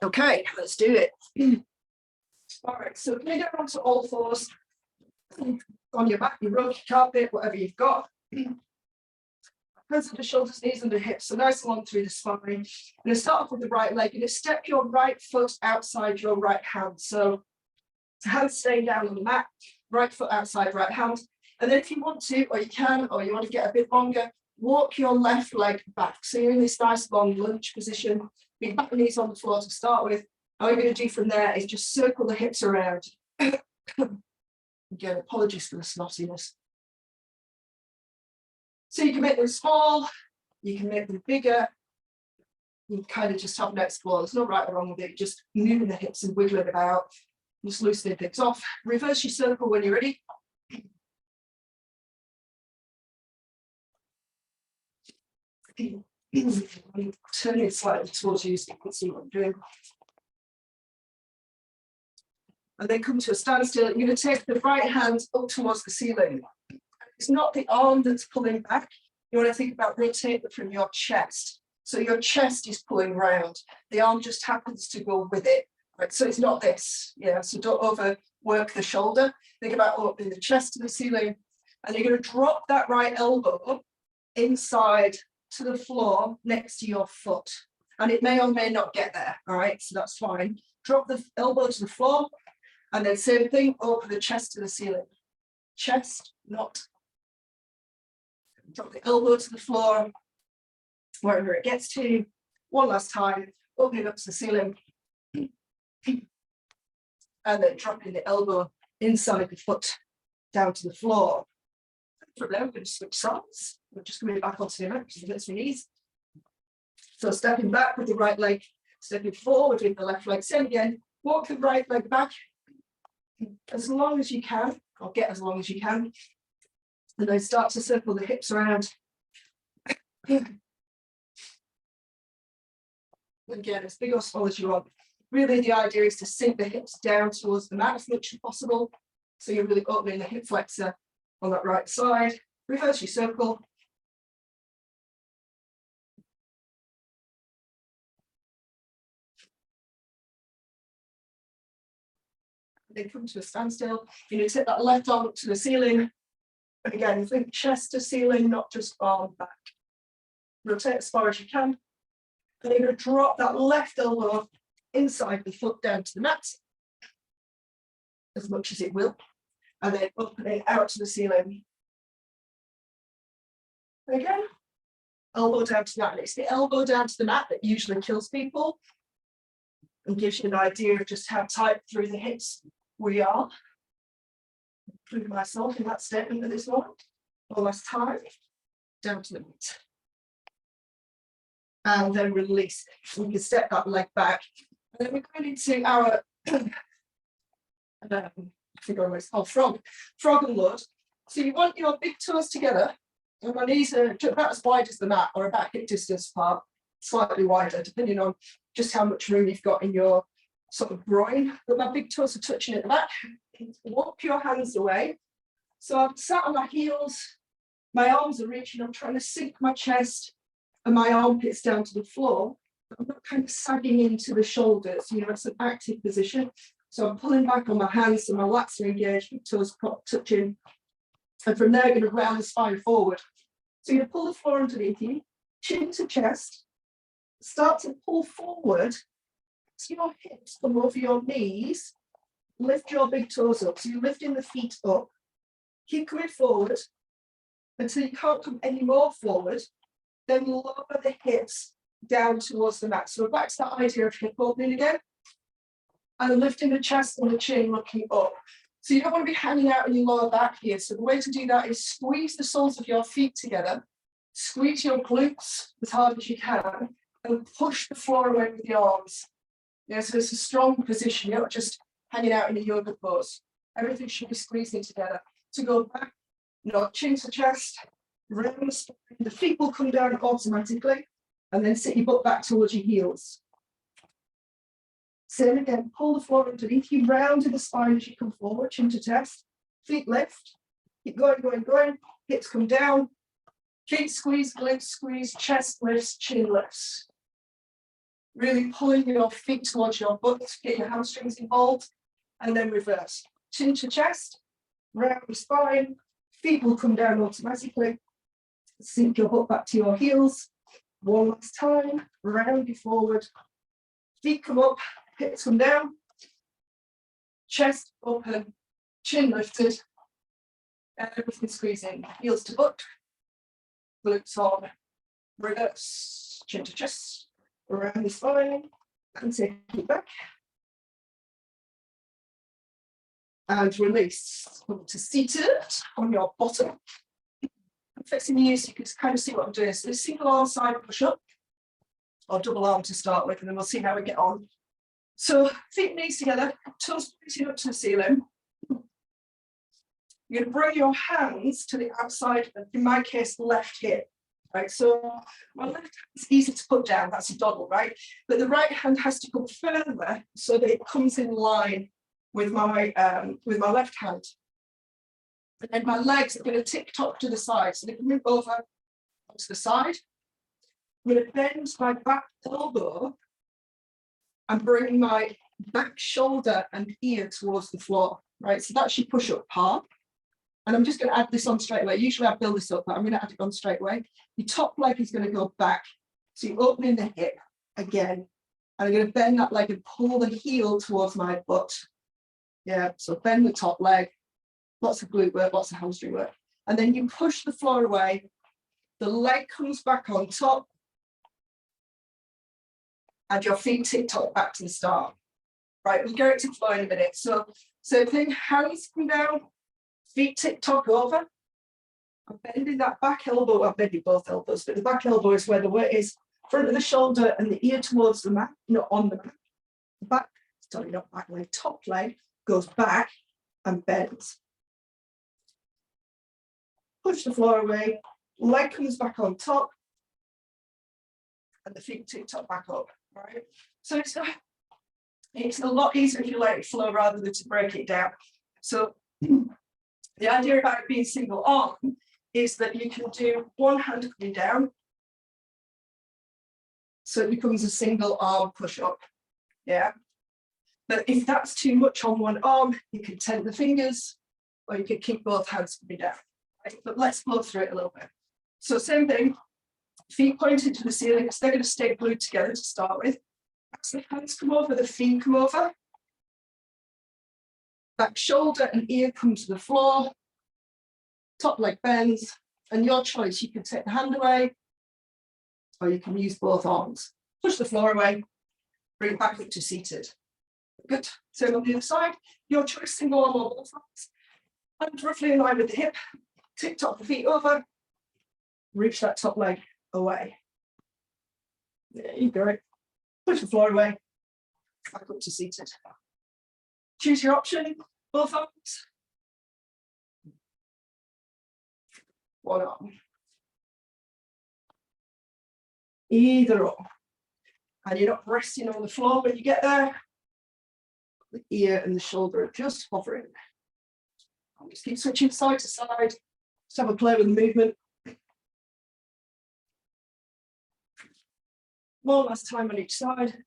Okay, let's do it. All right, so can you get onto all fours on your back, your rug, your carpet, whatever you've got. Hands under shoulders, knees under hips, so nice and long through the spine. You're going to start off with the right leg. You're going to step your right foot outside your right hand. So hands staying down on the mat, right foot outside right hand. And then if you want to, or you can, or you want to get a bit longer, walk your left leg back. So you're in this nice long lunge position. Your back and knees on the floor to start with. All you're going to do from there is just circle the hips around. Again, apologies for the snottiness. So you can make them small, you can make them bigger. You kind of just have no explore. There's no right or wrong with it. Just moving the hips and wiggling about, just loosening things off. Reverse your circle when you're ready. Turn it slightly towards you so you can see what I'm doing. And then come to a standstill. You're going to take the right hand up towards the ceiling. It's not the arm that's pulling back. You want to think about rotating from your chest. So your chest is pulling round. The arm just happens to go with it. Right? So it's not this. Yeah. So don't overwork the shoulder. Think about opening the chest to the ceiling. And you're going to drop that right elbow inside to the floor next to your foot. And it may or may not get there. All right. So that's fine. Drop the elbow to the floor. And then same thing, open the chest to the ceiling. Chest, not. Drop the elbow to the floor, wherever it gets to. One last time, open it up to the ceiling. And then dropping the elbow inside the foot down to the floor. From there, we're going to switch sides. We're just coming back onto the mat because it hurts my knees. So stepping back with the right leg, stepping forward with the left leg. Same again, walk the right leg back as long as you can, or get as long as you can. And then start to circle the hips around. Again, as big or small as you want. Really, the idea is to sink the hips down towards the mat as much as possible. So you're really opening the hip flexor on that right side. Reverse your circle. Then come to a standstill. You need to take that left arm up to the ceiling. And again, think chest to ceiling, not just arm back. Rotate as far as you can. And you're going to drop that left elbow inside the foot down to the mat, as much as it will. And then open it out to the ceiling. Again, elbow down to the mat. And it's the elbow down to the mat that usually kills people and gives you an idea of just how tight through the hips we are. Including myself in that statement at this moment. One last time, down to the mat. And then release. We can step that leg back. And then we're going into our I think I almost called frog and load. So you want your big toes together, and my knees are about as wide as the mat or about hip distance apart, slightly wider, depending on just how much room you've got in your sort of groin. But my big toes are touching at the back. Walk your hands away. So I've sat on my heels, my arms are reaching, I'm trying to sink my chest and my armpits down to the floor. I'm not kind of sagging into the shoulders, it's an active position. So I'm pulling back on my hands, so my lats are engaged, big toes touching. And from there, I'm going to round the spine forward. So you're going to pull the floor underneath you, chin to chest, start to pull forward so your hips come over your knees. Lift your big toes up. So you're lifting the feet up. Keep coming forward until you can't come any more forward. Then lower the hips down towards the mat. So we're back to that idea of hip opening again. And lifting the chest and the chin, looking up. So you don't want to be hanging out in your lower back here. So the way to do that is squeeze the soles of your feet together. Squeeze your glutes as hard as you can. And push the floor away with your arms. So it's a strong position. You're not just hanging out in a yoga pose. Everything should be squeezing together. To go back, chin to chest, round the spine. The feet will come down automatically, and then sit your butt back towards your heels. Same again, pull the floor underneath you, round to the spine as you come forward, chin to chest, feet lift, keep going, hips come down, feet squeeze, glutes squeeze, chest lifts, chin lifts. Really pulling your feet towards your butt, get your hamstrings involved, and then reverse. Chin to chest, round the spine, feet will come down automatically. Sink your butt back to your heels. One last time, round you forward. Feet come up, hips come down, chest open, chin lifted, and everything squeezing. Heels to butt, glutes on, reverse, chin to chest, around the spine, and take it back. And release. Come to seated on your bottom. I'm fixing the ears so you can kind of see what I'm doing. So this single arm side push up, or double arm to start with, and then we'll see how we get on. So feet and knees together, toes pointing up to the ceiling. You're going to bring your hands to the outside of, in my case, left hip. Right, so my left hand is easy to put down, that's a doggle, right? But the right hand has to come further so that it comes in line with my left hand. And then my legs are going to tick tock to the side. So they can move over to the side. I'm going to bend my back elbow and bring my back shoulder and ear towards the floor. Right, so that's your push-up part. And I'm just going to add this on straight away. Usually I build this up, but I'm going to add it on straight away. Your top leg is going to go back. So you're opening the hip again. And I'm going to bend that leg and pull the heel towards my butt. Yeah, so bend the top leg. Lots of glute work, lots of hamstring work. And then you push the floor away. The leg comes back on top. And your feet tick-tock back to the start. Right, we'll go to the floor in a minute. So thing, hands come down. Feet tick-tock over. I'm bending that back elbow. I'm bending both elbows, but the back elbow is where the weight is. Front of the shoulder and the ear towards the mat, not on the mat. Back, sorry, not back leg, top leg goes back and bends. Push the floor away. Leg comes back on top. And the feet tick-tock back up. Right? So it's a lot easier if you let it flow rather than to break it down. So the idea about it being single arm is that you can do one hand coming down. So it becomes a single arm push up. Yeah. But if that's too much on one arm, you can tent the fingers or you can keep both hands coming down. Right? But let's go through it a little bit. So same thing, feet pointed to the ceiling, because they're going to stay glued together to start with. As the hands come over, the feet come over. Back shoulder and ear come to the floor. Top leg bends, and your choice, you can take the hand away, or you can use both arms. Push the floor away, bring it back up to seated. Good. So on the other side, your choice, single arm or both arms. And roughly in line with the hip, tick-tock the feet over, reach that top leg away. There you go. Push the floor away, back up to seated. Choose your option, both arms. One arm. Either or. And you're not resting on the floor when you get there. The ear and the shoulder are just hovering. I'll just keep switching side to side. Just have a play with the movement. One last time on each side.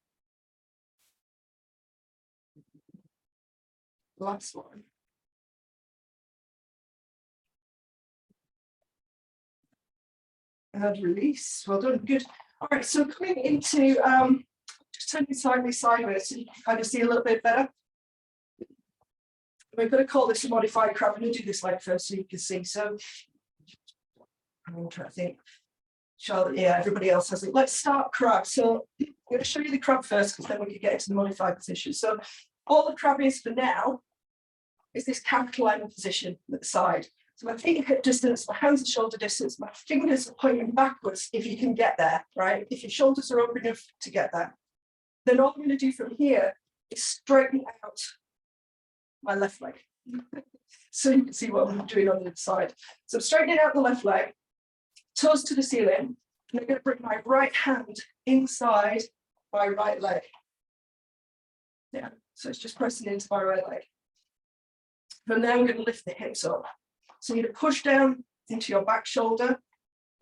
Last one. And release. Well done. Good. All right. So coming into just turning sideways so you can kind of see a little bit better. We're going to call this a modified crab. I'm going to do this leg first so you can see. So I'm trying to think. Charlotte, yeah, everybody else has it. Let's start crab. So I'm going to show you the crab first, because then we can get into the modified position. So all the crab is for now is this capital M position at the side. So my feet are hip distance, my hands are shoulder distance, my fingers are pointing backwards if you can get there, right? If your shoulders are open enough to get there. Then all I'm going to do from here is straighten out my left leg. So you can see what I'm doing on the other side. So I'm straightening out the left leg, toes to the ceiling, and I'm going to bring my right hand inside my right leg. Yeah, so it's just pressing into my right leg. From there, I'm going to lift the hips up. So you're going to push down into your back shoulder,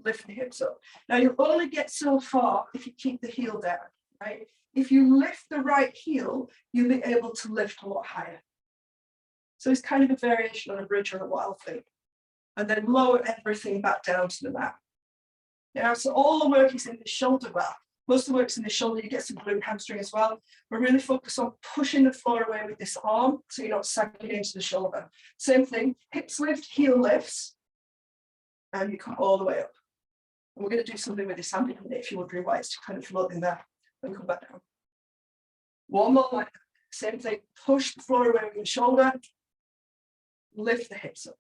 lift the hips up. Now you'll only get so far if you keep the heel down. right? If you lift the right heel, you'll be able to lift a lot higher. So it's kind of a variation on a bridge or a wild thing. And then lower everything back down to the mat. Yeah, so all the work is in the shoulder. Well, most of the work's in the shoulder. You get some glute and hamstring as well. We're really focused on pushing the floor away with this arm, so you're not sagging into the shoulder. Same thing, hips lift, heel lifts, and you come all the way up. And we're going to do something with this hand in a minute if you're wondering why it's kind of floating there, and come back down. One more like that. Same thing, push the floor away with your shoulder, lift the hips up.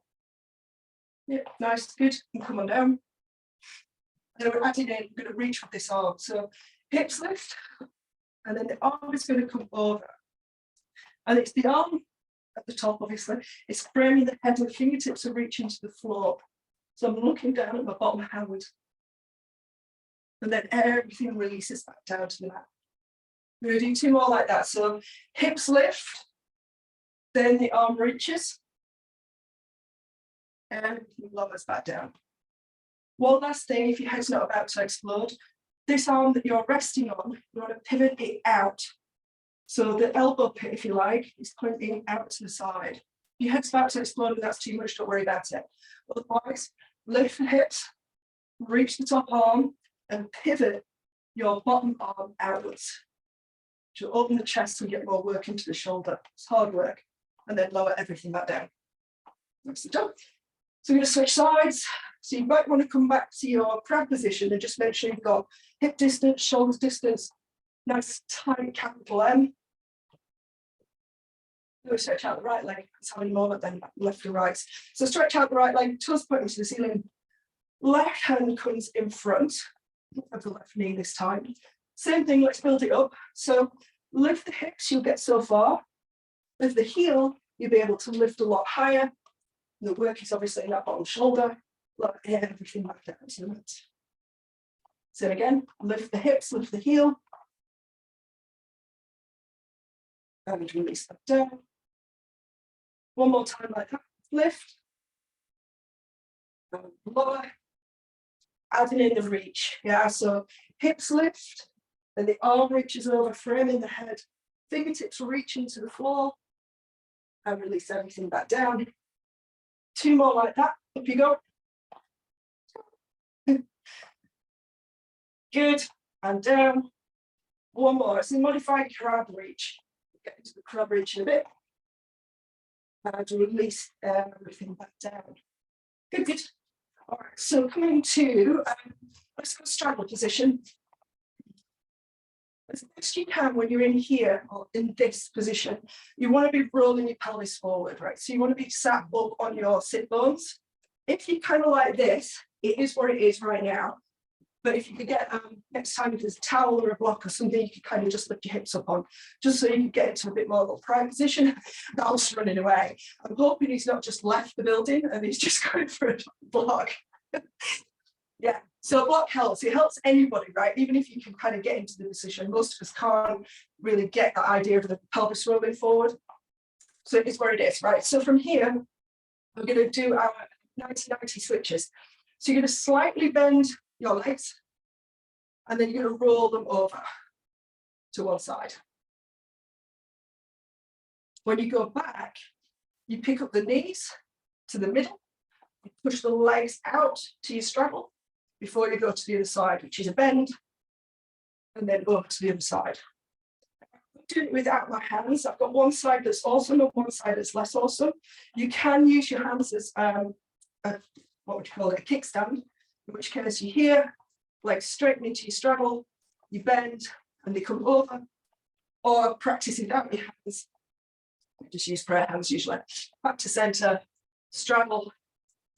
Yeah, nice, good, and come on down. And we're adding in, we're going to reach with this arm. So hips lift, and then the arm is going to come over. And it's the arm at the top, obviously. It's framing the head, and the fingertips are reaching to the floor. So I'm looking down at my bottom hand. And then everything releases back down to the mat. We're going to do two more like that. So hips lift, then the arm reaches, and lowers back down. One last thing, if your head's not about to explode, this arm that you're resting on, you want to pivot it out. So the elbow pit, if you like, is pointing out to the side. If your head's about to explode and that's too much, don't worry about it. Otherwise, lift the hips, reach the top arm, and pivot your bottom arm outwards. To open the chest and get more work into the shoulder. It's hard work. And then lower everything back down. That's the job. So we're going to switch sides. So you might want to come back to your crab position and just make sure you've got hip distance, shoulders distance, nice tight capital M. We'll stretch out the right leg. That's how many more then left and right. So stretch out the right leg, toes pointing to the ceiling. Left hand comes in front of the left knee this time. Same thing, let's build it up. So lift the hips, you'll get so far. Lift the heel, you'll be able to lift a lot higher. The work is obviously in that bottom shoulder. Lower everything back down to the mat. So again, lift the hips, lift the heel. And release that down. One more time like that. Lift. And lower. Adding in the reach. Yeah, so hips lift. Then the arm reaches over, framing the head. Fingertips reach into the floor. And release everything back down. Two more like that. Up you go. Good. And down. One more. It's a modified crab reach. Get into the crab reach in a bit. And release everything back down. Good, good. All right. So coming to, let's go straddle position. As best you can when you're in here or in this position, you want to be rolling your pelvis forward, right? So you want to be sat up on your sit bones. If you kind of like this, it is what it is right now. But if you could get, next time if there's a towel or a block or something, you could kind of just lift your hips up on, just so you can get into a bit more of a prime position. That's running away. I'm hoping he's not just left the building and he's just going for a block. Yeah, so a block helps. It helps anybody, right? Even if you can kind of get into the position, most of us can't really get that idea of the pelvis rolling forward. So it is where it is, right? So from here, we're going to do our 90-90 switches. So you're going to slightly bend your legs, and then you're going to roll them over to one side. When you go back, you pick up the knees to the middle, you push the legs out to your straddle before you go to the other side, which is a bend, and then over to the other side. I'm doing it without my hands. I've got one side that's awesome and one side that's less awesome. You can use your hands as what would you call it, a kickstand, in which case you here, legs straighten into your straddle, you bend and they come over, or practice without your hands. I just use prayer hands usually. Back to center, straddle,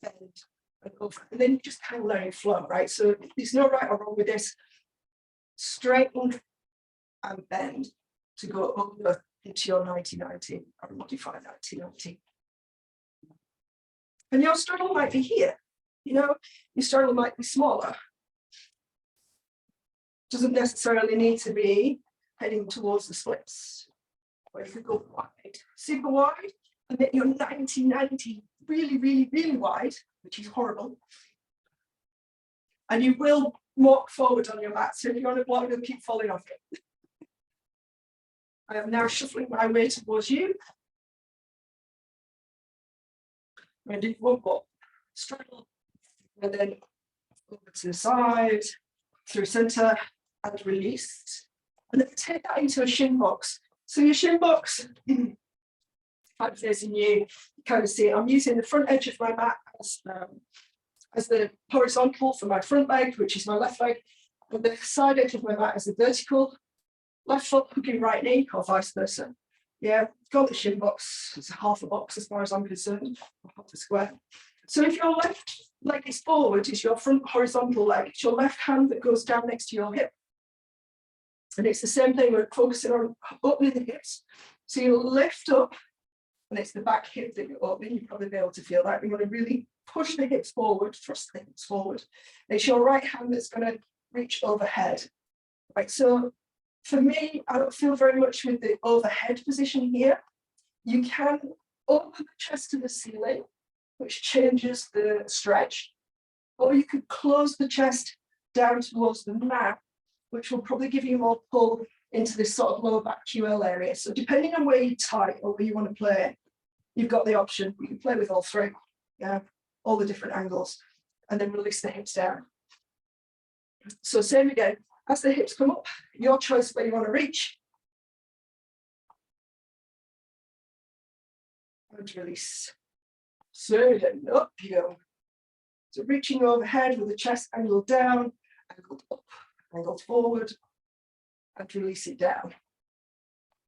bend, and over. And then you just kind of let it flow, right? So there's no right or wrong with this. Straighten and bend to go over into your 90-90 or modified 90-90. And your straddle might be here. You know, your straddle might be smaller. Doesn't necessarily need to be heading towards the splits. Or if you go wide, super wide, and then you're 90-90, really, really, really wide, which is horrible. And you will walk forward on your mat. So if you're on a block, you'll keep falling off it. I am now shuffling my way towards you. I'm going to do one more straddle, and then over to the side, through center, and release. And then take that into a shin box. So your shin box, if I'm facing you, you kind of see it. I'm using the front edge of my mat as the horizontal for my front leg, which is my left leg, and the side edge of my mat as the vertical. Left foot hooking right knee, or vice versa. Yeah, got the shin box. It's a half a box as far as I'm concerned, or half a square. So if your left leg is forward, is your front horizontal leg. It's your left hand that goes down next to your hip. And it's the same thing, we're focusing on opening the hips. So you lift up, and it's the back hip that you're opening. You'll probably be able to feel that. You want to really push the hips forward, thrust the hips forward. It's your right hand that's going to reach overhead. Right, so for me, I don't feel very much with the overhead position here. You can open the chest to the ceiling, which changes the stretch, or you could close the chest down towards the mat, which will probably give you more pull into this sort of lower back QL area. So depending on where you tight or where you want to play, you've got the option. You can play with all three, yeah, all the different angles, and then release the hips down. So same again. As the hips come up, your choice where you want to reach. And release. So then up you go. So reaching overhead with the chest angled down, angled up, angled forward, and release it down.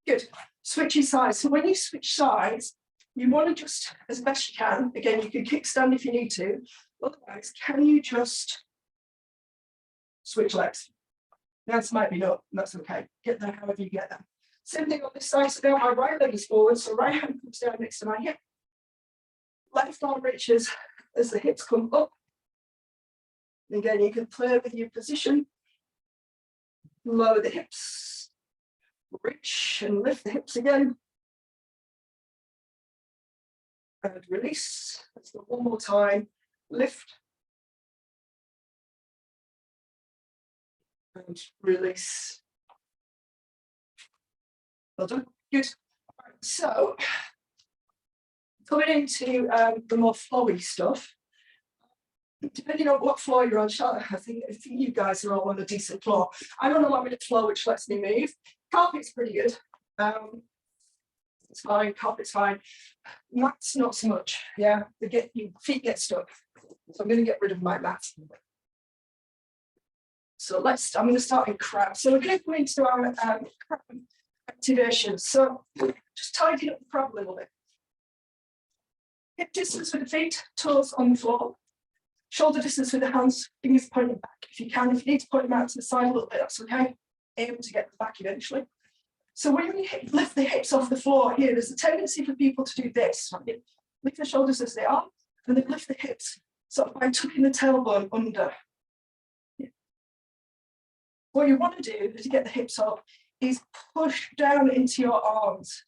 Good. Switching sides. So when you switch sides, you want to just, as best you can, again, you can kickstand if you need to. Otherwise, can you just switch legs? The answer might be no, and that's okay. Get there however you get there. Same thing on this side. So now my right leg is forward, so right hand comes down next to my hip. Left arm reaches as the hips come up. Again, you can play with your position. Lower the hips. Reach and lift the hips again. And release. Let's do it one more time. Lift. And release. Well done. Good. So, coming into the more flowy stuff, depending on what floor you're on, I think you guys are all on a decent floor. I'm on a laminate floor, which lets me move. Carpet's pretty good. It's fine. Carpet's fine. Mats, not so much. Yeah, your feet get stuck. So I'm going to get rid of my mat. So I'm going to start in crab. So we're going to go into our crab activation. So just tidying up the crab a little bit. Hip distance with the feet, toes on the floor. Shoulder distance with the hands, fingers pointing back. If you can, if you need to point them out to the side a little bit, that's okay. Aim to get them back eventually. So when you lift the hips off the floor here, there's a tendency for people to do this. Right? Lift the shoulders as they are, and then lift the hips sort of by tucking the tailbone under. Yeah. What you want to do to get the hips up is push down into your arms.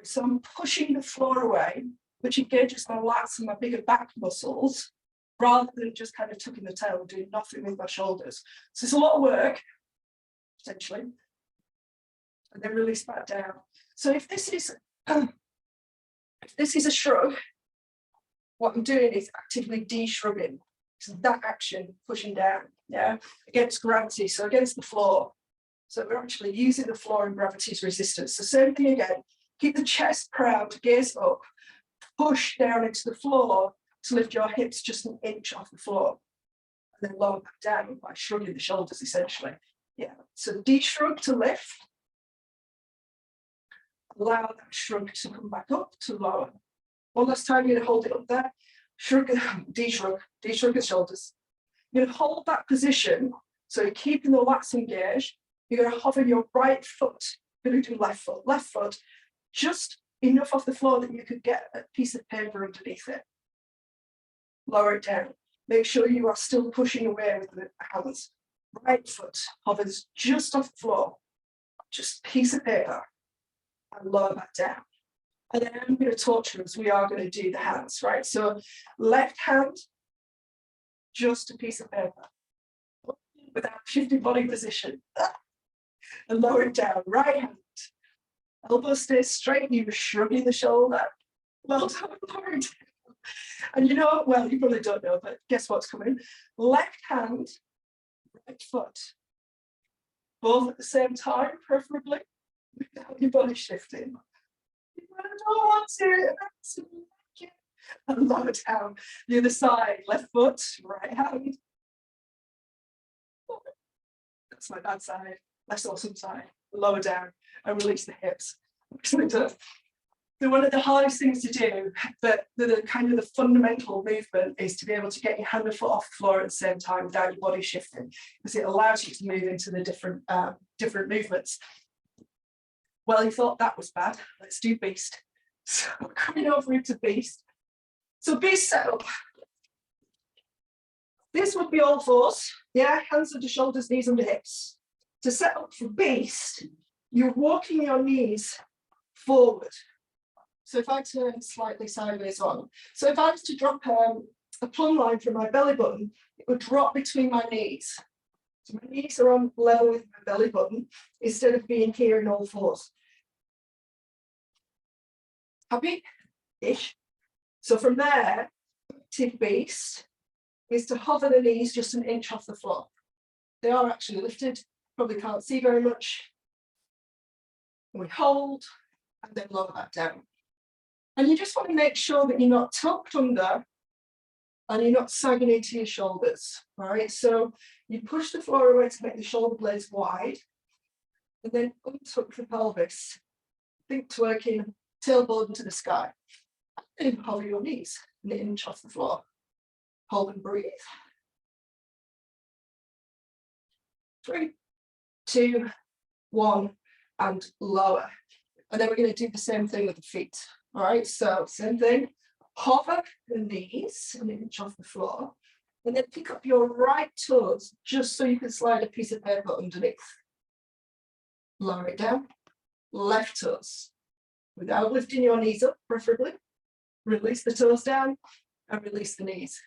So I'm pushing the floor away, which engages my lats and my bigger back muscles, rather than just kind of tucking the tail and doing nothing with my shoulders. So it's a lot of work, potentially, and then release back down. So if this is a shrug, what I'm doing is actively de-shrugging. So that action, pushing down, yeah, against gravity, so against the floor. So we're actually using the floor and gravity's resistance. So same thing again, keep the chest proud, gaze up, push down into the floor to lift your hips just an inch off the floor, and then lower back down by shrugging the shoulders, essentially. Yeah, so de-shrug to lift. Allow that shrug to come back up to lower. One last time, you're going to hold it up there. Shrug, de-shrug the shoulders. You're going to hold that position, so you're keeping the lats engaged. You're going to hover your right foot. You're going to do left foot, just enough off the floor that you could get a piece of paper underneath it. Lower it down. Make sure you are still pushing away with the hands. Right foot hovers just off the floor, just a piece of paper, and lower back down. And then I'm going to torture us. We are going to do the hands, right? So left hand, just a piece of paper, without shifting body position, and lower it down. Right hand, Elbow stays straight, you're shrugging the shoulder. Well done, lower it. And you know, well, you probably don't know, but guess what's coming? Left hand, right foot. Both at the same time, preferably, without your body shifting. I don't want to. And lower down. The other side, left foot, right hand. That's my bad side. Left awesome side. Lower down and release the hips. So one of the hardest things to do, but the kind of the fundamental movement is to be able to get your hand and foot off the floor at the same time without your body shifting, because it allows you to move into the different movements. Well, you thought that was bad. Let's do beast. So coming over into beast. So beast setup. This would be all fours. Yeah, hands under shoulders, knees under hips. To set up for beast, you're walking your knees forward. So if I turn slightly sideways on, so if I was to drop a plumb line from my belly button, it would drop between my knees. So my knees are on level with my belly button instead of being here in all fours. Happy? Ish. So from there, active beast is to hover the knees just an inch off the floor. They are actually lifted, probably can't see very much. And we hold and then lower that down. And you just want to make sure that you're not tucked under and you're not sagging into your shoulders, right? So you push the floor away to make the shoulder blades wide and then untuck the pelvis. Think twerking, tailbone to the sky. And hover your knees an inch off the floor. Hold and breathe. 3, 2, 1, and lower. And then we're going to do the same thing with the feet. All right, so same thing. Hover the knees an inch off the floor, and then pick up your right toes just so you can slide a piece of paper underneath. Lower it down. Left toes, without lifting your knees up, preferably. Release the toes down and release the knees.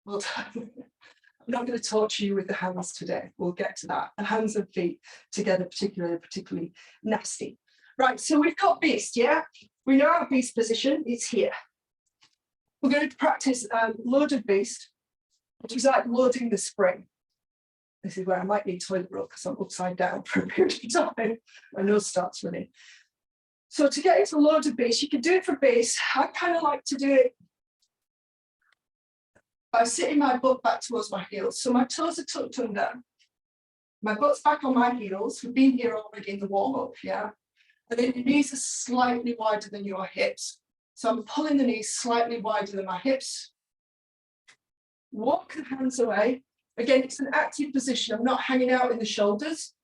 Well done. I'm not going to torture you with the hands today. We'll get to that. The hands and feet together, particularly nasty. Right, so we've got beast, yeah? We know our beast position is here. We're going to practice loaded beast, which is like loading the spring. This is where I might need toilet roll because I'm upside down for a period of time. My nose starts running. So to get into loaded beast, you can do it for beast. I kind of like to do it by sitting my butt back towards my heels. So my toes are tucked under. My butt's back on my heels. We've been here already in the warm-up, yeah? And then your knees are slightly wider than your hips. So I'm pulling the knees slightly wider than my hips. Walk the hands away. Again, it's an active position. I'm not hanging out in the shoulders.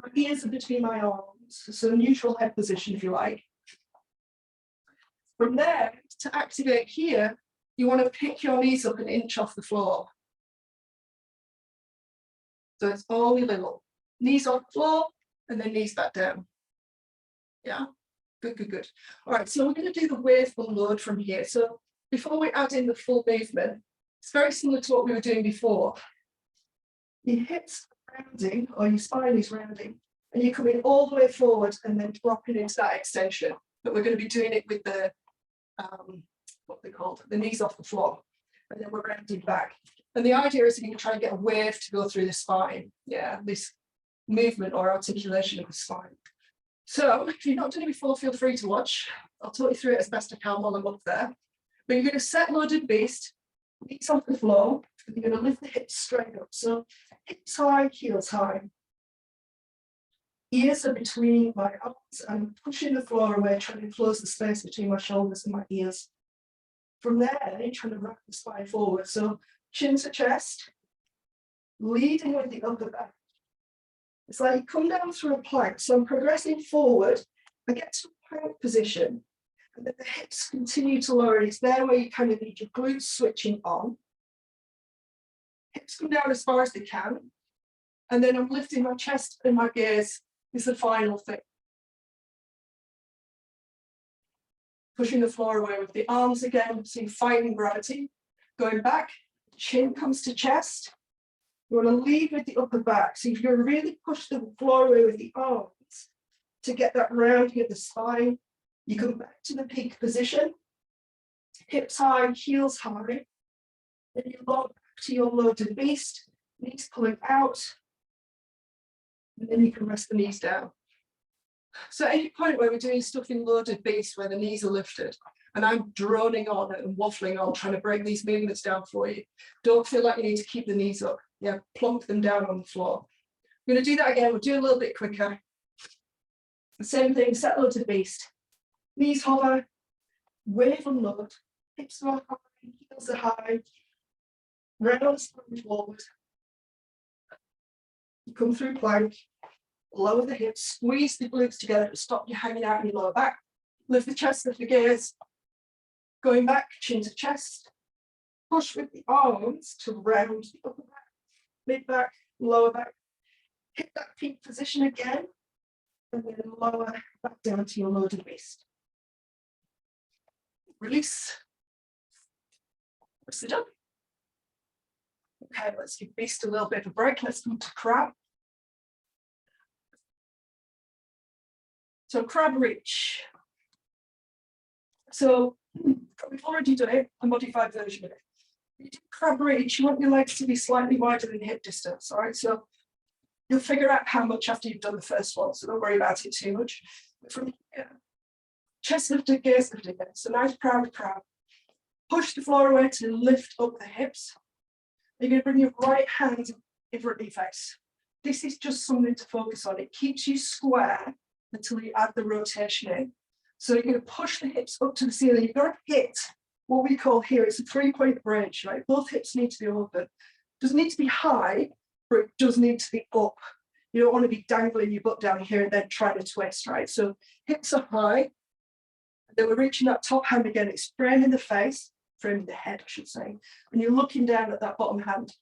My ears are between my arms. So neutral head position, if you like. From there, to activate here, you want to pick your knees up an inch off the floor. So it's only little. Knees on the floor, and then knees back down. Yeah, good, good, good. All right, so we're going to do the wave unload from here. So before we add in the full movement, it's very similar to what we were doing before. Your hips are rounding, or your spine is rounding, and you're coming all the way forward and then dropping into that extension. But we're going to be doing it with the, what they called, the knees off the floor, and then we're rounding back. And the idea is that you can try and get a wave to go through the spine. Yeah, this movement or articulation of the spine. So if you've not done it before, feel free to watch. I'll talk you through it as best I can while I'm up there. But you're going to set loaded beast, knees off the floor, and you're going to lift the hips straight up. So hips high, heels high. Ears are between my arms and pushing the floor away, trying to close the space between my shoulders and my ears. From there, you're trying to wrap the spine forward. So chin to chest, leading with the upper back. It's like you come down through a plank. So I'm progressing forward. I get to a plank position, and then the hips continue to lower. It's there where you kind of need your glutes switching on. Hips come down as far as they can. And then I'm lifting my chest and my gaze is the final thing. Pushing the floor away with the arms again, so you're fighting gravity. Going back, chin comes to chest. You want to lead with the upper back. So if you really push the floor away with the arms, to get that rounding of the spine. You come back to the peak position, hips high, heels high. Then you lower back to your loaded beast, knees pulling out. And then you can rest the knees down. So at any point where we're doing stuff in loaded beast where the knees are lifted, and I'm droning on and waffling on, trying to break these movements down for you, don't feel like you need to keep the knees up. Yeah, plonk them down on the floor. I'm going to do that again. We'll do it a little bit quicker. The same thing, set loaded beast. Knees hover, wave and load, hips are high, heels are high, round spine forward. You come through plank, lower the hips, squeeze the glutes together to stop you hanging out in your lower back. Lift the chest, lift the gaze. Going back, chin to chest. Push with the arms to round the upper back, mid back, lower back. Hit that peak position again, and then lower back down to your loaded waist. Release. Sit up. Okay, let's give beast a little bit of a break. Let's come to crab. So crab reach. So we've already done it, a modified version of it. You do crab reach, you want your legs to be slightly wider than hip distance, all right? So you'll figure out how much after you've done the first one, so don't worry about it too much. But from here, chest lifted, gaze lifted again. So nice proud crab. Push the floor away to lift up the hips. You're going to bring your right hand in front of your face. This is just something to focus on. It keeps you square until you add the rotation in. So you're going to push the hips up to the ceiling. You've got to hit what we call here, it's a 3-point bridge, right? Both hips need to be open. It doesn't need to be high, but it does need to be up. You don't want to be dangling your butt down here and then trying to twist, right? So hips are high. And then we're reaching that top hand again. It's framing the face, framing the head, I should say. And you're looking down at that bottom hand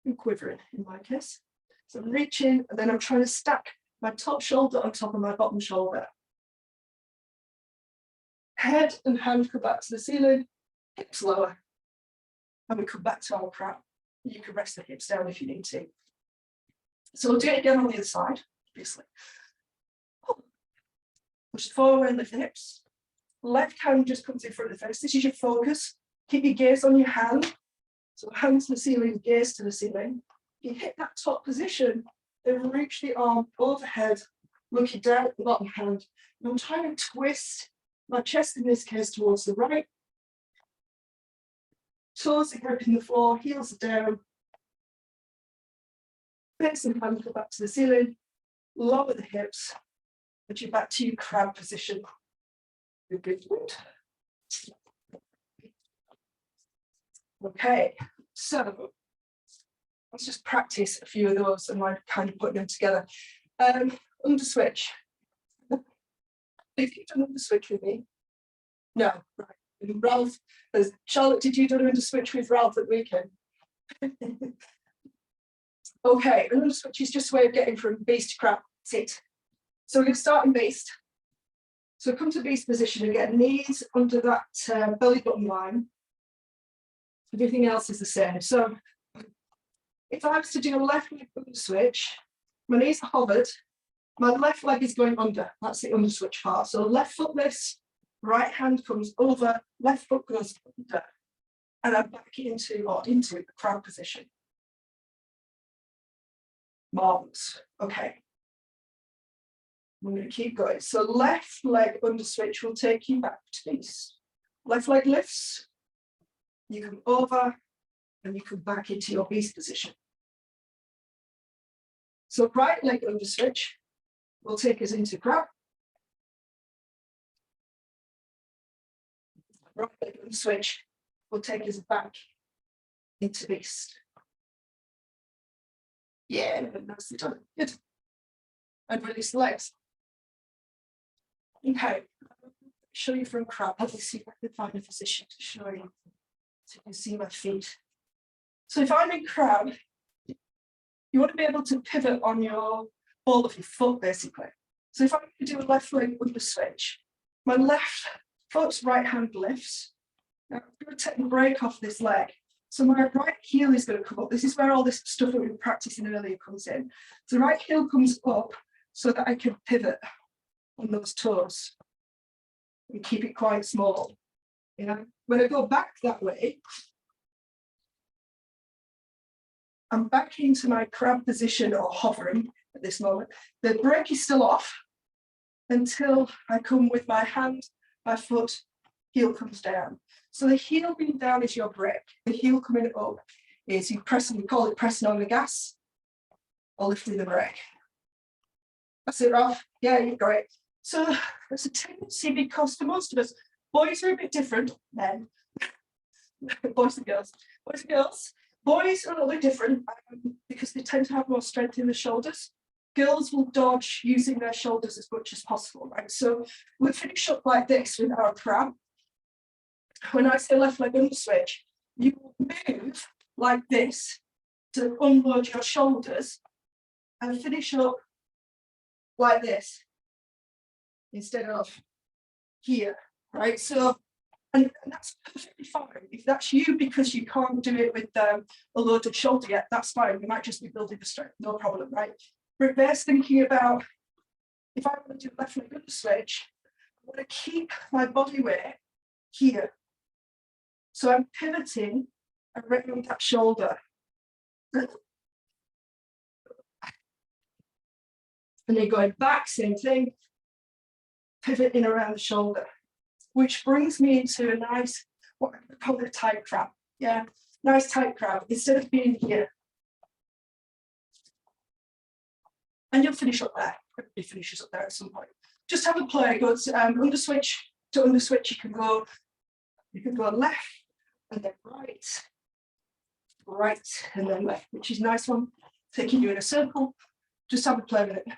and quivering in my case. So I'm reaching and then I'm trying to stack my top shoulder on top of my bottom shoulder. Head and hand come back to the ceiling, hips lower. And we come back to our crab. You can rest the hips down if you need to. So we'll do it again on the other side, obviously. Push forward and lift the hips. Left hand just comes in front of the face. This is your focus. Keep your gaze on your hand. So hand to the ceiling, gaze to the ceiling. You hit that top position, then reach the arm overhead, looking down at the bottom hand. And I'm trying to twist my chest in this case towards the right. Toes are gripping the floor, heels are down. Face and hand go back to the ceiling. Lower the hips, and you're back to your crab position. Good. Okay, so let's just practice a few of those and I'm kind of putting them together. Under switch. If you've done under switch with me, no, right. And Ralph, Charlotte, did you do an under switch with Ralph at weekend? Okay, an under switch is just a way of getting from beast to crab. Sit. So we're going to start in beast. So come to beast position again, knees under that belly button line. Everything else is the same. So if I was to do a left leg under switch, my knees are hovered, my left leg is going under. That's the under switch part. So left foot lifts, right hand comes over, left foot goes under, and I'm back into the crab position. Marvelous. Okay. I'm going to keep going. So left leg under switch will take you back to beast. Left leg lifts, you come over, and you come back into your beast position. So right leg under switch will take us into crab. Right leg under switch will take us back into beast. Yeah, nicely done. Good. And release the legs. Okay, show you from crab. Let me see if I can find a position to show you so you can see my feet. So if I'm in crab, you want to be able to pivot on your ball of your foot, basically. So if I do a left leg under switch, my left foot's right hand lifts. Now I'm going to take the break off this leg. So my right heel is going to come up. This is where all this stuff that we were practicing earlier comes in. So the right heel comes up so that I can pivot on those toes and keep it quite small. Yeah. When I go back that way, I'm back into my crab position or hovering at this moment. The brake is still off until I come with my hand, my foot, heel comes down. So the heel being down is your brake. The heel coming up is you pressing, we call it pressing on the gas or lifting the brake. That's it, Ralph. Yeah, you've got it. So there's a tendency, because for most of us, boys are a bit different men. Boys and girls. Boys are a little bit different because they tend to have more strength in the shoulders. Girls will dodge using their shoulders as much as possible, right? So we'll finish up like this with our crab. When I say left leg under switch, you will move like this to unload your shoulders and finish up like this instead of here, right? So, and that's perfectly fine. If that's you because you can't do it with a loaded shoulder yet, that's fine. You might just be building the strength, no problem, right? But there's thinking about, if I want to do left leg under switch, I want to keep my body weight here. So I'm pivoting around that shoulder. And then going back, same thing, pivoting around the shoulder, which brings me into a nice, what I call a tight crab. Yeah, nice tight crab, instead of being here. And you'll finish up there. Everybody finishes up there at some point. Just have a play. Go under switch to under switch. You can go left and then right and then left, which is a nice one. Taking you in a circle. Just have a play with it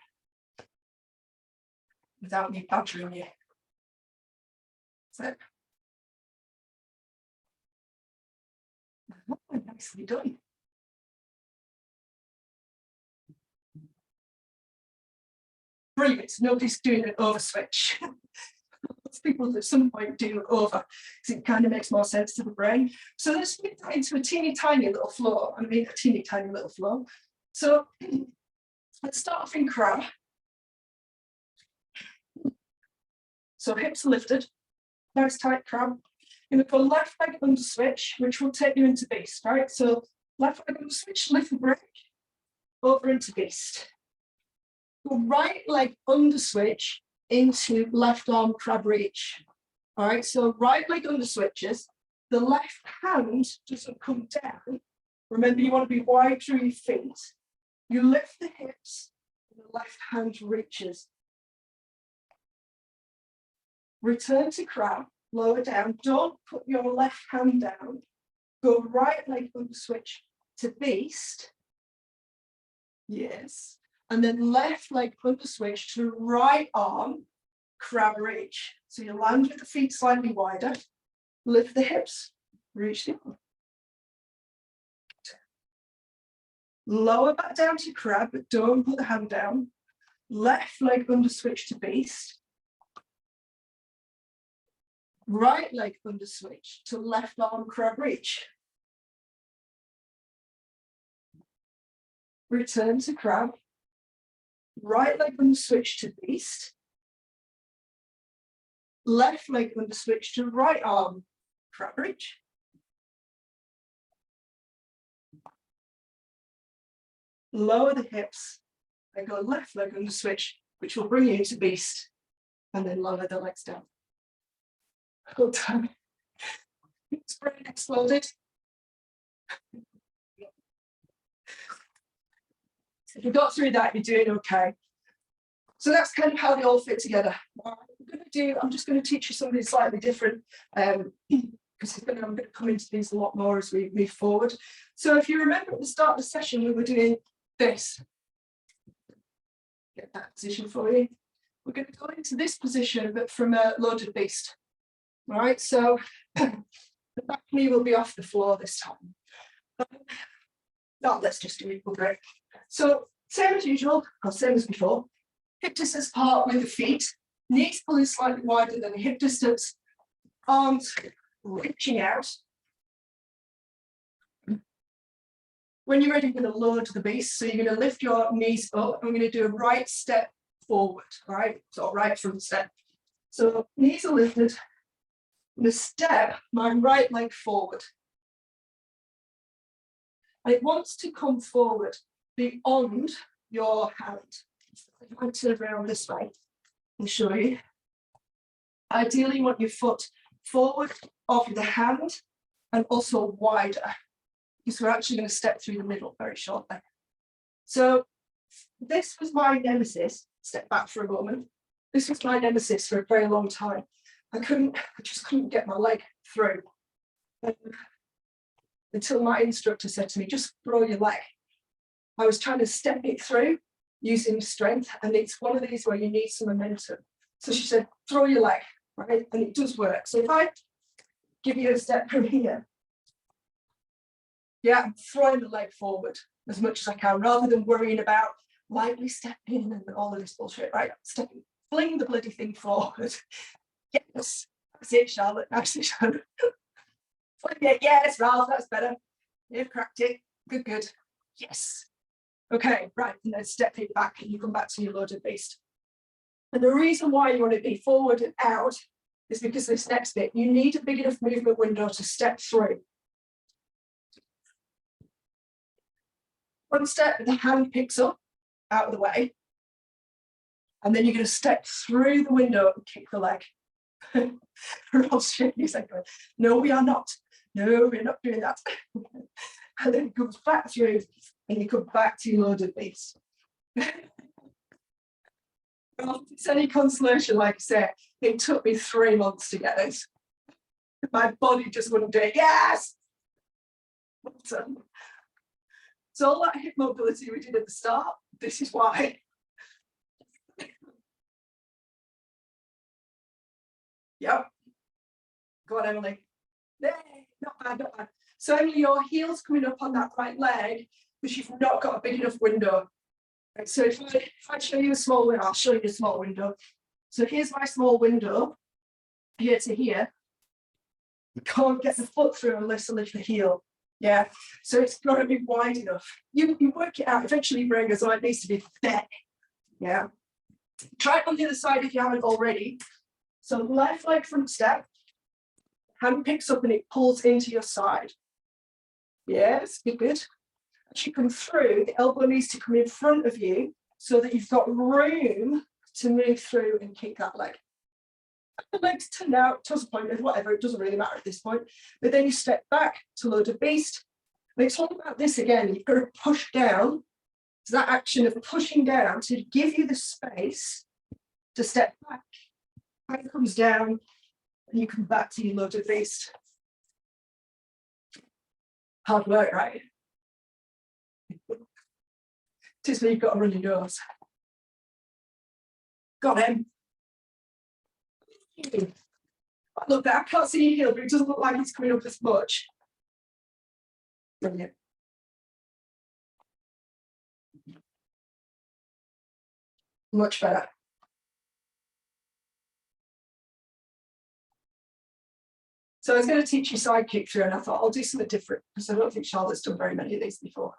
without me badgering you. So, nicely done. Brilliant. Nobody's doing an over switch. Lots of people at some point do over because it kind of makes more sense to the brain. So let's get into a teeny tiny little flow. I mean, a teeny tiny little flow. So let's start off in crab. So hips lifted, nice tight crab. You're going to go left leg under switch, which will take you into beast, right? So left leg under switch, lift the brake, over into beast. Go right leg under switch into left arm crab reach. All right, so right leg under switches, the left hand doesn't come down. Remember, you want to be wide through your feet. You lift the hips, and the left hand reaches. Return to crab, lower down. Don't put your left hand down. Go right leg under switch to beast. Yes. And then left leg under switch to right arm crab reach. So you land with the feet slightly wider, lift the hips, reach the arm. Lower back down to crab, but don't put the hand down. Left leg under switch to beast. Right leg under switch to left arm crab reach. Return to crab. Right leg under switch to beast. Left leg under switch to right arm crab reach. Lower the hips and go left leg under switch, which will bring you into beast, and then lower the legs down. Well done. It's brain exploded. If you got through that, you're doing okay. So that's kind of how they all fit together. I'm just going to teach you something slightly different because I'm going to come into these a lot more as we move forward. So if you remember at the start of the session, we were doing this. Get that position for you. We're going to go into this position, but from a loaded beast. All right, so the back knee will be off the floor this time. No, let's just do equal break. So same as usual, or same as before. Hip distance apart with the feet, knees pulling slightly wider than the hip distance, arms reaching out. When you're ready, you're going to load the beast. So you're going to lift your knees up. I'm going to do a right step forward, right? So right front step. So knees are lifted. I'm going to step my right leg forward. And it wants to come forward beyond your hand. If I turn around this way and show you. Ideally, you want your foot forward off the hand and also wider, because we're actually going to step through the middle very shortly. So this was my nemesis. Step back for a moment. This was my nemesis for a very long time. I just couldn't get my leg through until my instructor said to me, just throw your leg. I was trying to step it through using strength, and it's one of these where you need some momentum. So she said, throw your leg, right? And it does work. So if I give you a step from here, yeah, I'm throwing the leg forward as much as I can, rather than worrying about lightly stepping and all of this bullshit, right? Stepping, fling the bloody thing forward. Yes, that's it, Charlotte. That's it, Charlotte. Yes, Ralph, that's better. You've cracked it. Good, good. Yes. Okay, right, and then step it back and you come back to your loaded beast. And the reason why you want to be forward and out is because this next bit, you need a big enough movement window to step through. One step, the hand picks up out of the way. And then you're going to step through the window and kick the leg. Ralph's shaking his head going, no, we are not. No, we're not doing that. And then it comes back through and you come back to your loaded beast. Well, if it's any consolation, like I said, it took me 3 months to get this. My body just wouldn't do it. Yes! So all that hip mobility we did at the start, this is why. Yep. Go on, Emily. Yay, not bad, not bad. So Emily, your heel's coming up on that right leg, because you've not got a big enough window. Right, so if I show you a small window, I'll show you a small window. So here's my small window, here to here. You can't get the foot through unless I lift the heel. Yeah, so it's got to be wide enough. You work it out. Eventually, your brain goes, oh, it needs to be thick. Yeah. Try it on the other side if you haven't already. So left leg front step, hand picks up and it pulls into your side. Yes, good, good. As you come through, the elbow needs to come in front of you so that you've got room to move through and kick that leg. The legs turn out, toss a point, whatever, it doesn't really matter at this point. But then you step back to loaded beast. And it's all about this again. You've got to push down. It's that action of pushing down to give you the space to step back. Hand comes down and you come back to your loaded beast. Hard work, right? Just when you've got to run your nose. Got him. Look, I can't see your heel, but it doesn't look like it's coming up as much. Brilliant. Much better. So I was going to teach you side kick through, and I thought I'll do something different because I don't think Charlotte's done very many of these before.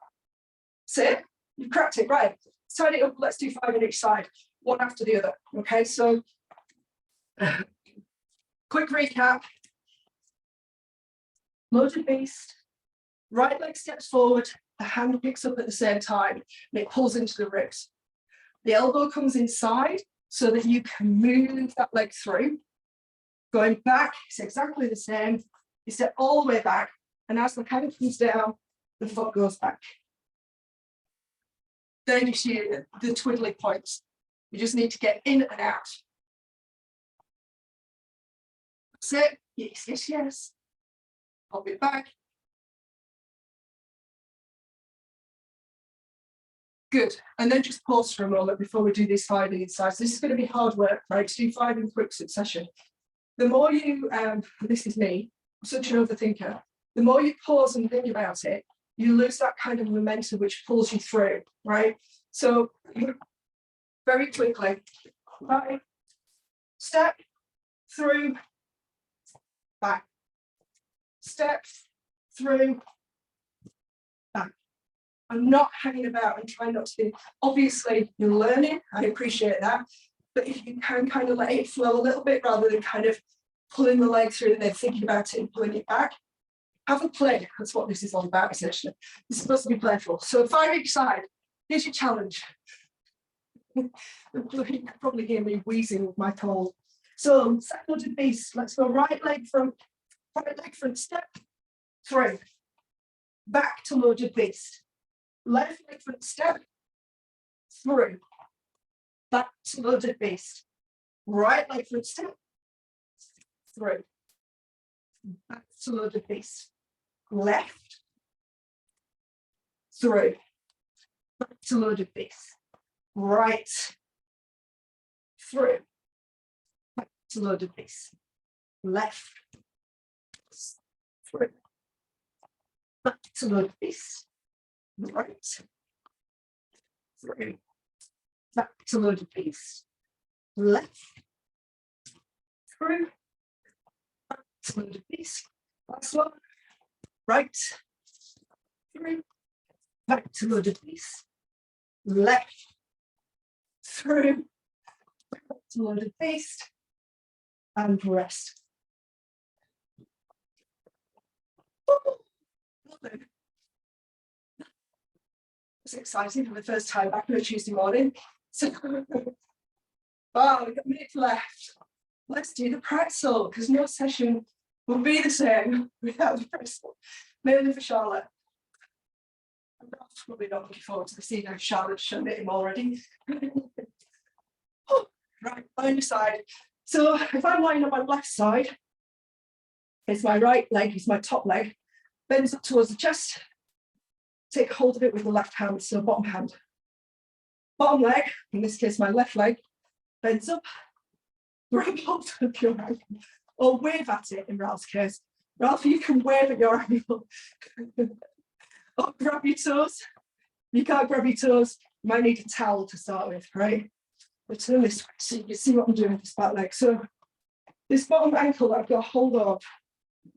So you've cracked it, right? Tied it up. Let's do 5 on each side, one after the other. Okay, so quick recap. Loaded beast. Right leg steps forward. The hand picks up at the same time, and it pulls into the ribs. The elbow comes inside so that you can move that leg through. Going back, it's exactly the same. You step all the way back, and as the hand comes down, the foot goes back. Then you see the twiddly points. You just need to get in and out. That's it. Yes, yes, yes. Pop it back. Good. And then just pause for a moment before we do these 5 insides. This is going to be hard work, right? To do 5 in quick succession. The more you, this is me, I'm such an overthinker. The more you pause and think about it, you lose that kind of momentum which pulls you through, right? So very quickly, right? Step through, back. Step through, back. I'm not hanging about and trying not to be, obviously you're learning, I appreciate that. But if you can kind of let it flow a little bit rather than kind of pulling the leg through and then thinking about it and pulling it back, have a play. That's what this is all about, essentially. It's supposed to be playful. So 5 each side. Here's your challenge. You can probably hear me wheezing with my cold. So side-loaded beast. Let's go right leg front step, 3. Back to loaded beast. Left leg front step, 3. Back to loaded beast. Right leg front step, 3. Back to loaded beast. Left, 3. Back to loaded beast. Right, 3. Back to loaded beast. Left, 3. Back to loaded beast. Right, 3. Back to loaded beast. Left, 3. Back to loaded beast. Last one. Right, 3. Back to loaded beast. Left, 3. Back to loaded beast. And rest. It's exciting for the first time back on a Tuesday morning. So, wow, we've got a minute left. Let's do the pretzel, because no session will be the same without the pretzel. Mainly for Charlotte. I'm probably not looking forward to the scene of Charlotte shown it him already. Oh, right, on your side. So if I'm lying on my left side, it's my right leg, it's my top leg, bends up towards the chest, take hold of it with the left hand, so bottom hand. Bottom leg, in this case my left leg, bends up, grab hold of your ankle, or wave at it in Ralph's case. Ralph, you can wave at your ankle. Or grab your toes. You can't grab your toes, you might need a towel to start with, right? But turn this way so you can see what I'm doing with this back leg. So this bottom ankle that I've got hold of,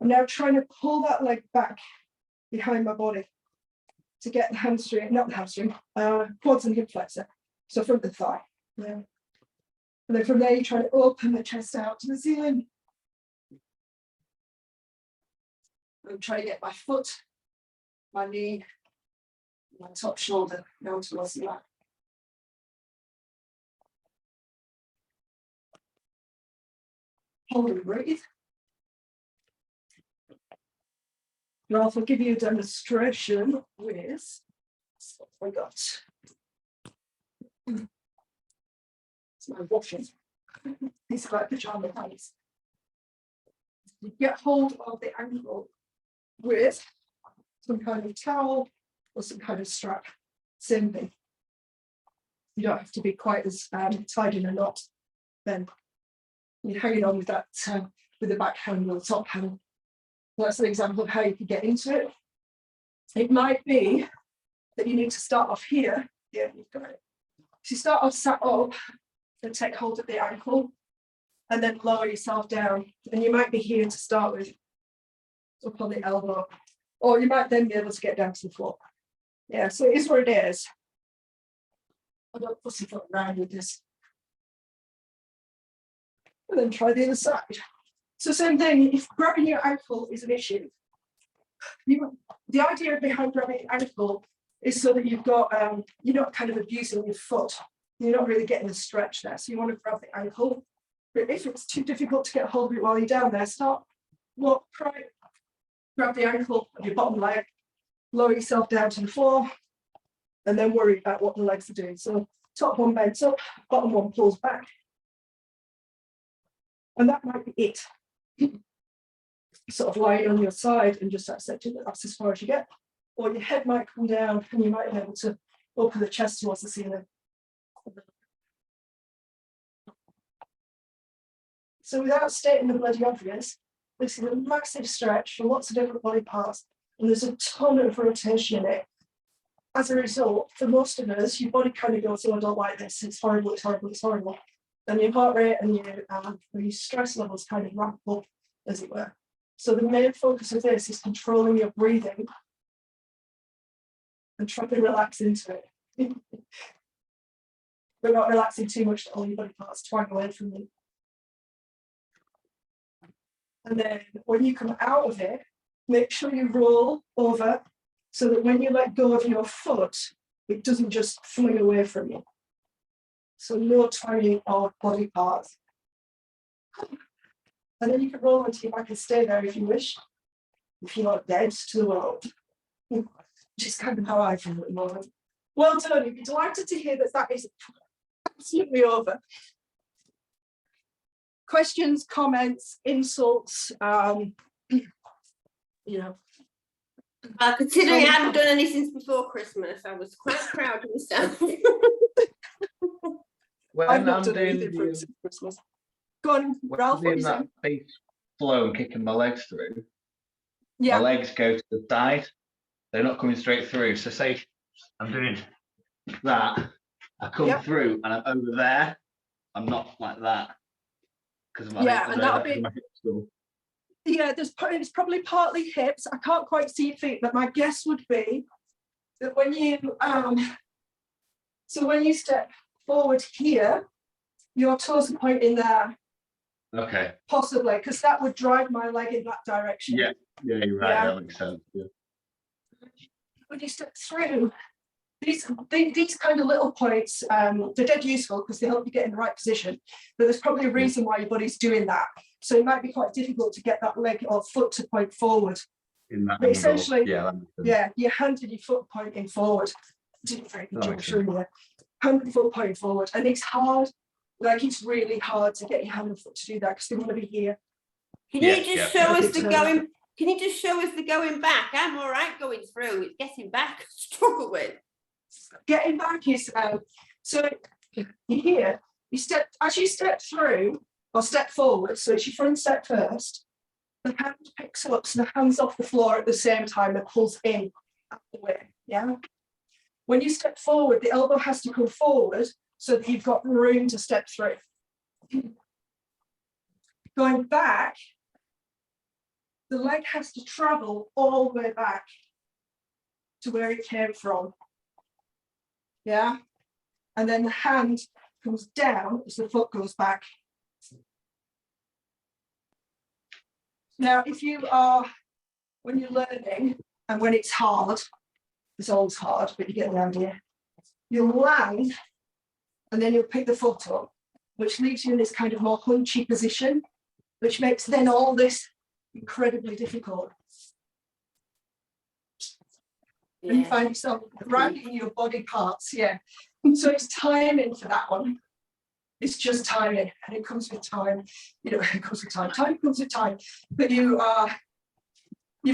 I'm now trying to pull that leg back behind my body to get the hamstring, not the hamstring, quads and hip flexor. So from the thigh. Yeah. And then from there, you try to open the chest out to the ceiling. I'm trying to get my foot, my knee, my top shoulder down towards the mat. Hold and breathe. Ralph will give you a demonstration with what I got. It's my washing. These are like pajama pants. You get hold of the ankle with some kind of towel or some kind of strap. Same thing. You don't have to be quite as tied in a knot. Then you're hanging on with that with the back hand or the top hand. That's an example of how you can get into it. It might be that you need to start off here. Yeah, you've got it. So you start off sat up and take hold of the ankle and then lower yourself down. And you might be here to start with, up on the elbow, or you might then be able to get down to the floor. Yeah, so it is what it is. I don't pussyfoot around with this. And then try the other side. So same thing, if grabbing your ankle is an issue, the idea behind grabbing your ankle is so that you've got, you're not kind of abusing your foot. You're not really getting the stretch there. So you want to grab the ankle. But if it's too difficult to get hold of it while you're down there, walk right, grab the ankle of your bottom leg, lower yourself down to the floor, and then worry about what the legs are doing. So top one bends up, bottom one pulls back. And that might be it. Sort of lying on your side and just accepting that that's as far as you get. Or your head might come down and you might be able to open the chest towards the ceiling. So without stating the bloody obvious, this is a massive stretch for lots of different body parts, and there's a ton of rotation in it. As a result, for most of us, your body kind of goes, oh, I don't like this, it's horrible, it's horrible, it's horrible. And your heart rate and your stress levels kind of ramp up, as it were. So the main focus of this is controlling your breathing and try to relax into it. But not relaxing too much that all your body parts twang away from you. And then when you come out of it, make sure you roll over so that when you let go of your foot, it doesn't just fling away from you. So no twanging of body parts. And then you can roll onto your back and stay there if you wish, if you're not dead to the world, which is kind of how I feel at the moment. Well done, you'd be delighted to hear that that is absolutely over. Questions, comments, insults, you know. Considering I haven't done any since before Christmas, I was quite proud of myself. I've not done anything for since Christmas. Go on, Ralph, what are you that saying? big flow and kicking my legs through, Yeah, my legs go to the side. They're not coming straight through. So say I'm doing that, I come Yep. through and I'm over there. I'm not like that. Because my Yeah, and that'll be- my hips go. yeah, it's probably partly hips. I can't quite see feet, but my guess would be that when you so when you step forward here, your toes are pointing there, Okay. possibly, because that would drive my leg in that direction. Yeah, you're right. Yeah. That makes sense. Yeah. When you step through, these kind of little points, they're dead useful because they help you get in the right position. But there's probably a reason why your body's doing that. So it might be quite difficult to get that leg or foot to point forward. In that But angle. essentially, Yeah, that makes sense. yeah, your hand and your foot pointing forward. Did a very good That job makes showing you that. Hand and foot pointing forward, and it's hard. Like it's really hard to get your hand and foot to do that because they want to be here. Can Yeah, you just yeah. show us the So- going? Can you just show us the going back? I'm all right going through. It's getting back I struggle with. Getting back is so you here. You step as you step through or step forward. So it's your front step first. The hand picks up, so the hand's off the floor at the same time. It pulls in out the way. Yeah. When you step forward, the elbow has to come forward so that you've got room to step through. Going back, the leg has to travel all the way back to where it came from. Yeah. And then the hand comes down as the foot goes back. Now, if you are, when you're learning and when it's hard, it's always hard, but you get the idea. You'll land and then you'll pick the foot up, which leaves you in this kind of more hunchy position, which makes then all this incredibly difficult. And you Yeah. find yourself grounding your body parts, yeah. So it's timing for that one. It's just timing, and it comes with time. You know, it comes with time. Time comes with time, but you've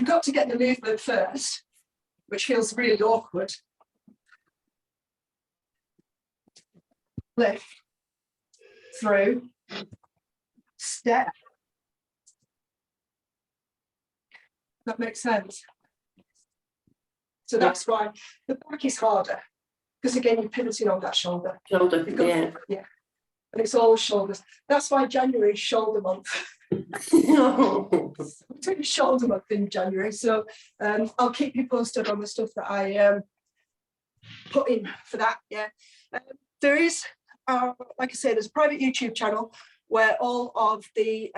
got to get the movement first, which feels really awkward. Lift, through, step. That makes sense. So that's why the back is harder, because again, you're pivoting on that shoulder. Shoulder, You've got- yeah. yeah. And it's all shoulders. That's why January is shoulder month. We take shoulder month in January. So I'll keep you posted on the stuff that I put in for that. Yeah. There is, like I say, there's a private YouTube channel where all of the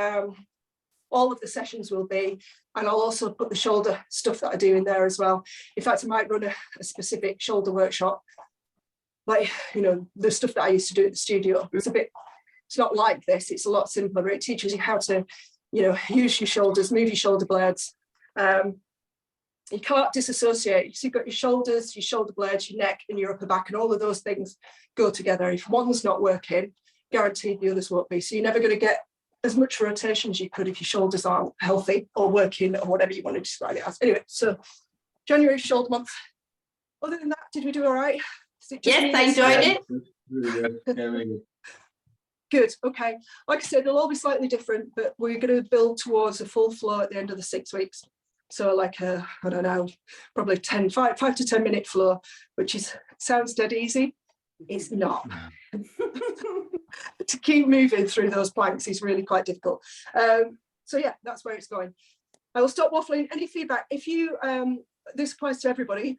sessions will be, and I'll also put the shoulder stuff that I do in there as well. In fact, I might run a specific shoulder workshop. Like, you know, the stuff that I used to do at the studio. It's not like this, it's a lot simpler. It teaches you how to, you know, use your shoulders, move your shoulder blades. You can't disassociate. So you've got your shoulders, your shoulder blades, your neck and your upper back, and all of those things go together. If one's not working, guaranteed the others won't be. So you're never going to get as much rotation as you could if your shoulders aren't healthy or working or whatever you want to describe it as. Anyway, so January shoulder month. Other than that, did we do all right? Yes, I enjoyed it. Really good. Yeah, really good. Good. Okay. Like I said, they'll all be slightly different, but we're going to build towards a full flow at the end of the 6 weeks. So like I don't know, probably 5 to 10 minute flow, which sounds dead easy. It's not. To keep moving through those planks is really quite difficult. So yeah, that's where it's going. I will stop waffling. Any feedback? If you this applies to everybody.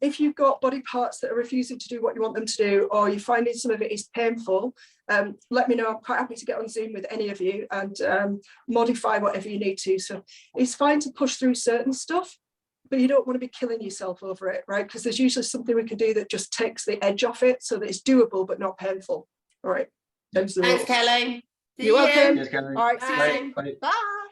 If you've got body parts that are refusing to do what you want them to do, or you're finding some of it is painful, let me know. I'm quite happy to get on Zoom with any of you and modify whatever you need to. So it's fine to push through certain stuff, but you don't want to be killing yourself over it, right? Because there's usually something we can do that just takes the edge off it so that it's doable but not painful. All right. Thanks, Kelly. See You're you. welcome. Cheers, Kelly. All right. See you Bye. soon. Bye. Bye.